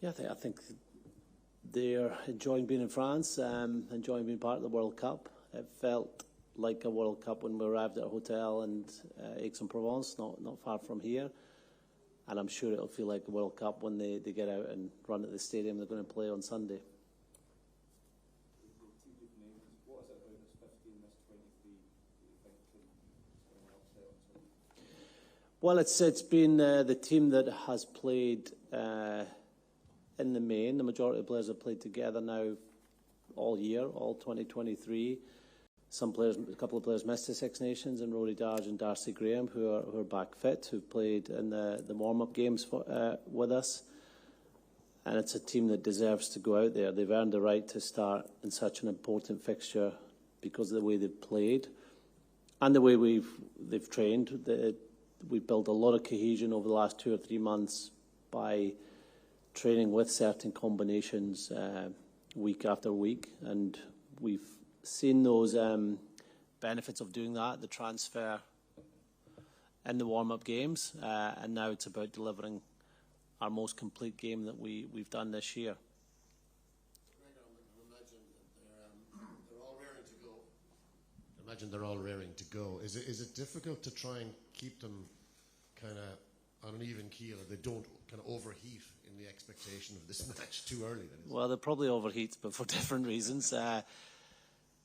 Yeah, I think they're enjoying being in France, enjoying being part of the World Cup. It felt like a World Cup when we arrived at a hotel in Aix-en-Provence, not far from here. And I'm sure it'll feel like a World Cup when they get out and run at the stadium they're going to play on Sunday. Well, it's been the team that has played in the main. The majority of players have played together now all year, all 2023. A couple of players missed the Six Nations, and Rory Darge and Darcy Graham, who are back fit, who've played in the warm-up games with us. And it's a team that deserves to go out there. They've earned the right to start in such an important fixture because of the way they've played and the way they've trained. We've built a lot of cohesion over the last 2 or 3 months by training with certain combinations week after week, and we've seen those benefits of doing that, the transfer in the warm-up games, and now it's about delivering our most complete game that we've done this year. I imagine they're all raring to go. Is it difficult to try and keep them kind of on an even keel, or they don't kind of overheat in the expectation of this match too early? Well, they'll probably overheat, but for different reasons.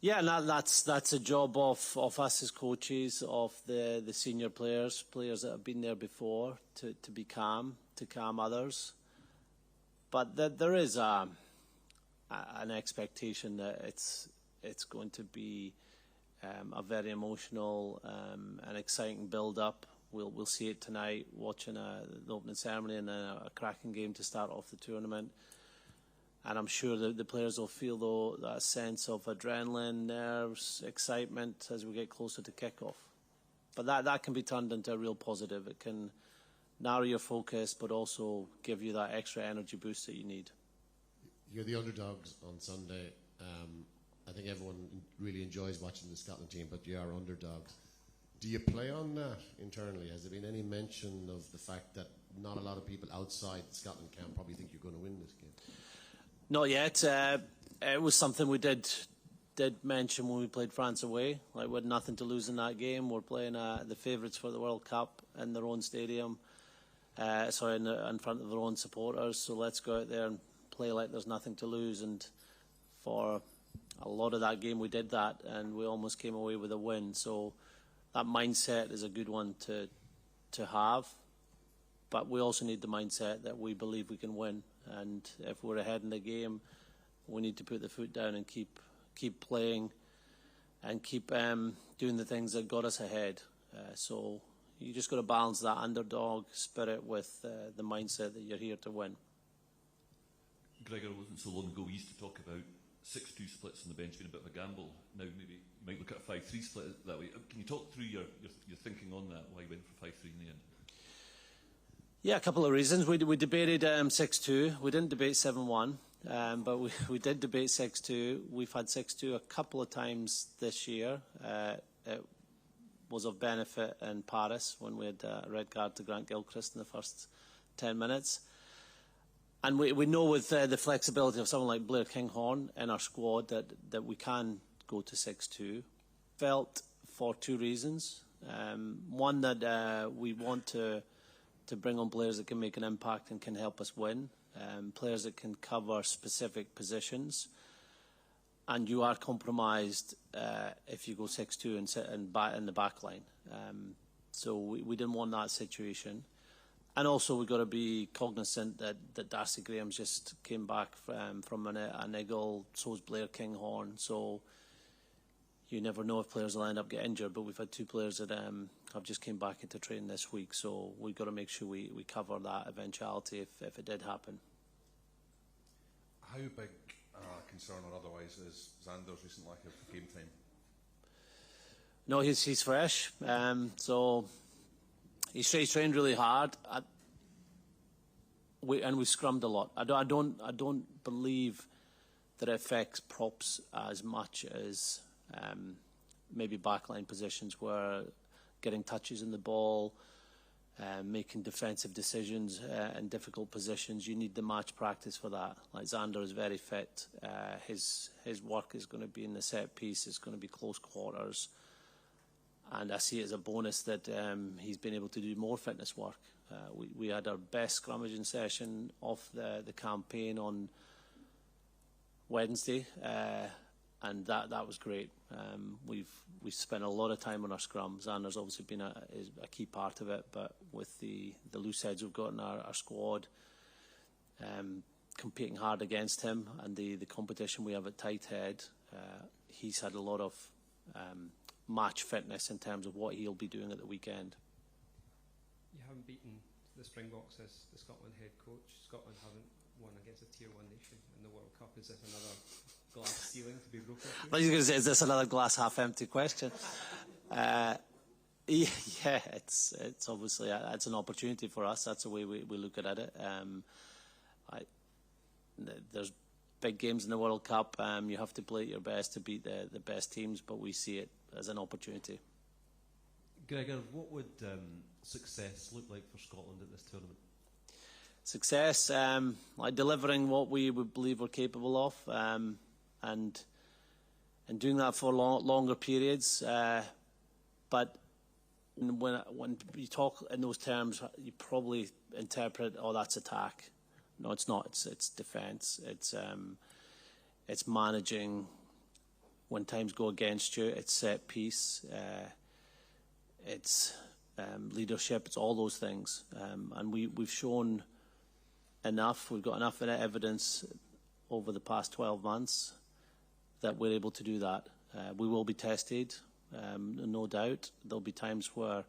Yeah, and that's a job of us as coaches, of the senior players that have been there before, to be calm, to calm others. But there is an expectation that it's going to be a very emotional and exciting build-up. We'll see it tonight, watching the opening ceremony and a cracking game to start off the tournament. And I'm sure that the players will feel, though, that sense of adrenaline, nerves, excitement as we get closer to kickoff. But that can be turned into a real positive. It can narrow your focus, but also give you that extra energy boost that you need. You're the underdogs on Sunday. I think everyone really enjoys watching the Scotland team, but you are underdogs. Do you play on that internally? Has there been any mention of the fact that not a lot of people outside Scotland camp probably think you're going to win this game? Not yet. It was something we did mention when we played France away. Like, we had nothing to lose in that game. We're playing the favourites for the World Cup in their own stadium, in front of their own supporters. So let's go out there and play like there's nothing to lose. And for a lot of that game, we did that, and we almost came away with a win. So that mindset is a good one to have. But we also need the mindset that we believe we can win. And if we're ahead in the game, we need to put the foot down and keep playing and keep doing the things that got us ahead. So you just got to balance that underdog spirit with the mindset that you're here to win. Gregor, it wasn't so long ago we used to talk about 6-2 splits on the bench being a bit of a gamble. Now maybe you might look at a 5-3 split that way. Can you talk through your thinking on that, why you went for 5-3 in the end? Yeah, a couple of reasons. We debated 6-2. We didn't debate 7-1, but we did debate 6-2. We've had 6-2 a couple of times this year. It was of benefit in Paris when we had a red card to Grant Gilchrist in the first 10 minutes. And we know with the flexibility of someone like Blair Kinghorn in our squad that we can go to 6-2. Felt for 2 reasons. One, that we want to bring on players that can make an impact and can help us win, players that can cover specific positions. And you are compromised if you go 6-2 and sit in the back line. So we didn't want that situation. And also we've got to be cognizant that Darcy Graham's just came back from an niggle, so is Blair Kinghorn. So you never know if players will end up getting injured, but we've had 2 players that have just came back into training this week, so we've got to make sure we cover that eventuality if it did happen. How big a concern or otherwise is Xander's recent lack of game time? No, he's fresh, so he's trained really hard, and we scrummed a lot. I don't believe that it affects props as much as maybe backline positions where getting touches in the ball, making defensive decisions in difficult positions. You need the match practice for that. Like Xander is very fit. His work is going to be in the set piece. It's going to be close quarters. And I see it as a bonus that he's been able to do more fitness work. We had our best scrummaging session of the campaign on Wednesday, and that was great. We've spent a lot of time on our scrums, and there's obviously been a key part of it. But with the loose heads we've got in our squad, competing hard against him, and the competition we have at tight head, he's had a lot of match fitness in terms of what he'll be doing at the weekend. You haven't beaten the Springboks as the Scotland head coach. Scotland haven't won against a Tier 1 nation in the World Cup. Is this another glass ceiling to be broken through? I was going to say, is this another glass half empty question? Yeah, it's obviously it's an opportunity for us. That's the way we look at it. There's big games in the World Cup. You have to play at your best to beat the best teams, but we see it as an opportunity. Gregor, what would success look like for Scotland at this tournament? Success, like delivering what we would believe we're capable of, and doing that for longer periods. But when you talk in those terms, you probably interpret, oh, that's attack. No, it's not. It's defence. It's managing when times go against you. It's set piece. It's leadership. It's all those things. And we've shown enough. We've got enough evidence over the past 12 months that we're able to do that. We will be tested, no doubt. There'll be times where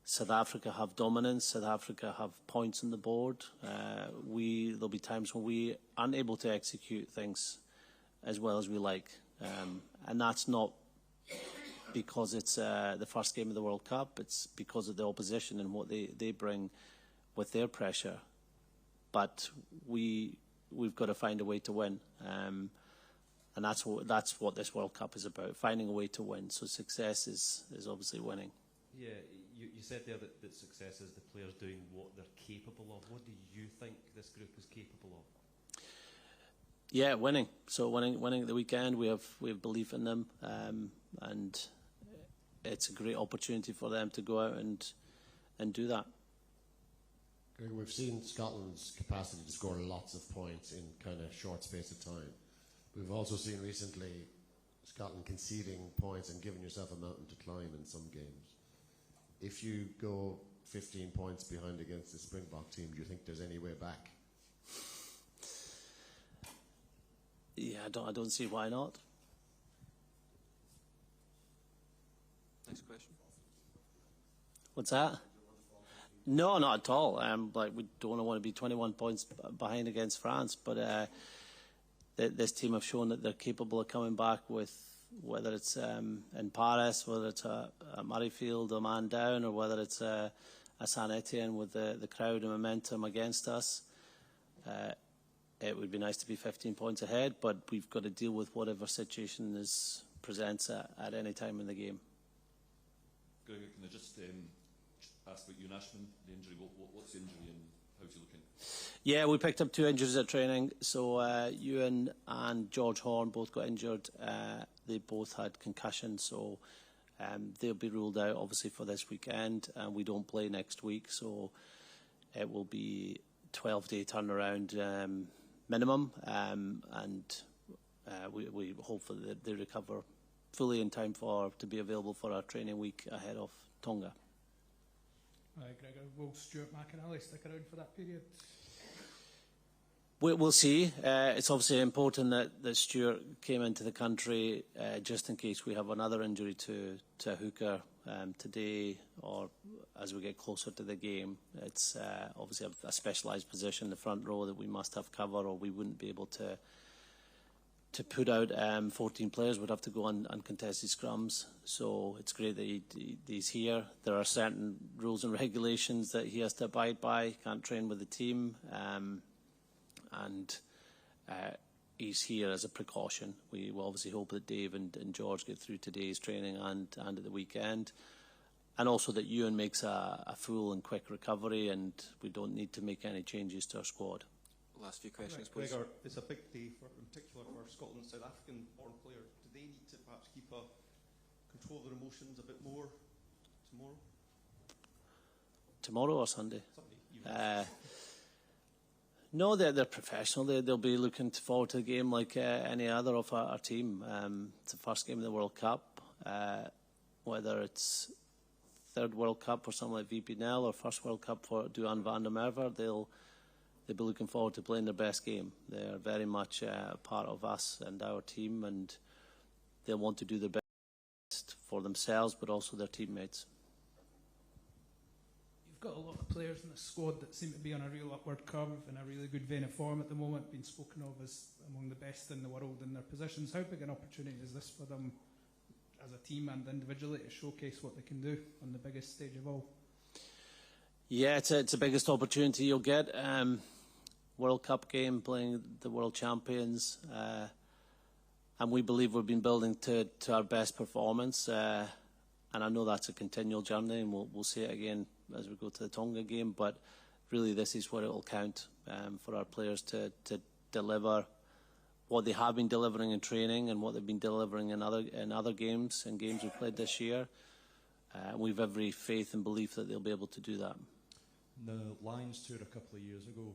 South Africa have dominance, South Africa have points on the board. There'll be times when we aren't able to execute things as well as we like. And that's not because it's the first game of the World Cup. It's because of the opposition and what they bring with their pressure. But we've got to find a way to win. And that's what this World Cup is about, finding a way to win. So success is obviously winning. Yeah, you said there that success is the players doing what they're capable of. What do you think this group is capable of? Yeah, winning. So winning at the weekend, we have belief in them, and it's a great opportunity for them to go out and do that. Greg, we've seen Scotland's capacity to score lots of points in kind of short space of time. We've also seen recently Scotland conceding points and giving yourself a mountain to climb in some games. If you go 15 points behind against the Springbok team, do you think there's any way back? Yeah, I don't see why not. Next question. What's that? No, not at all. We don't want to be 21 points behind against France, but this team have shown that they're capable of coming back with, whether it's in Paris, whether it's a Murrayfield, a man down, or whether it's a Saint Etienne with the crowd and momentum against us. It would be nice to be 15 points ahead, but we've got to deal with whatever situation presents at any time in the game. Gregor, can I just ask about Ewan Ashman, the injury? What's the injury and how's he looking? Yeah, we picked up 2 injuries at training. So Ewan and George Horn both got injured. They both had concussions, so they'll be ruled out, obviously, for this weekend. And we don't play next week, so it will be 12-day turnaround minimum. And we hope that they recover fully in time to be available for our training week ahead of Tonga. Gregor, will Stuart McInally stick around for that period? We'll see. It's obviously important that Stuart came into the country just in case we have another injury to a hooker today or as we get closer to the game. It's obviously a specialised position in the front row that we must have cover, or we wouldn't be able to put out 14 players. Would have to go on uncontested scrums. So it's great that he's here. There are certain rules and regulations that he has to abide by. He can't train with the team. And he's here as a precaution. We will obviously hope that Dave and George get through today's training and at the weekend. and also that Ewan makes a full and quick recovery, and we don't need to make any changes to our squad. Last few questions, please. Gregor, it's a big day, in particular for Scotland and South African born players. Do they need to perhaps control their emotions a bit more tomorrow? Tomorrow or Sunday? Sunday. No, they're professional. They'll be looking forward to the game like any other of our team. It's the first game of the World Cup. Whether it's third World Cup for someone like VP Nel or first World Cup for Duan van der Merwe, they'll be looking forward to playing their best game. They're very much a part of us and our team, and they'll want to do their best for themselves, but also their teammates. You've got a lot of players in the squad that seem to be on a real upward curve and a really good vein of form at the moment, being spoken of as among the best in the world in their positions. How big an opportunity is this for them as a team and individually to showcase what they can do on the biggest stage of all? Yeah, it's the biggest opportunity you'll get. World Cup game, playing the world champions, and we believe we've been building to our best performance. And I know that's a continual journey, and we'll see it again as we go to the Tonga game. But really, this is where it will count for our players to deliver what they have been delivering in training and what they've been delivering in other games and games we've played this year. We've every faith and belief that they'll be able to do that. The Lions tour a couple of years ago,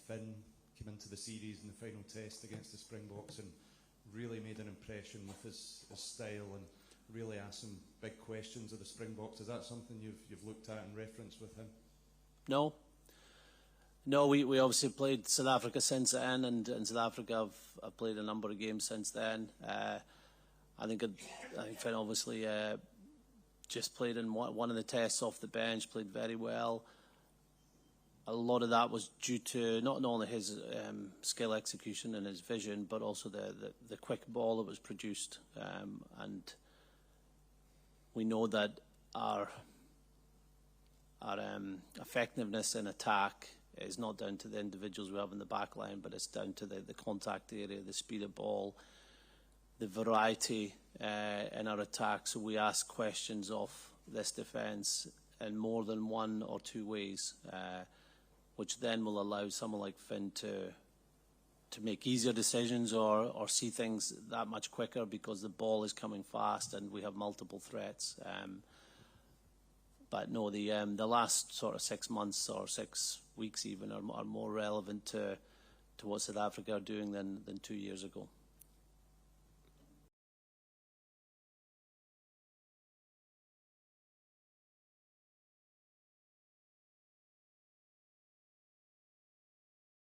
Finn came into the series in the final test against the Springboks and really made an impression with his style and really asked some big questions of the Springboks. Is that something you've looked at and referenced with him? No, we obviously played South Africa since then, and South Africa have played a number of games since then. I think Finn obviously just played in one of the tests off the bench, played very well. A lot of that was due to not only his skill execution and his vision, but also the quick ball that was produced. And we know that our effectiveness in attack is not down to the individuals we have in the back line, but it's down to the contact area, the speed of ball, the variety in our attack. So we ask questions of this defence in more than one or two ways, which then will allow someone like Finn to make easier decisions or see things that much quicker because the ball is coming fast and we have multiple threats. But no, the last sort of 6 months or 6 weeks even are more relevant to what South Africa are doing than 2 years ago.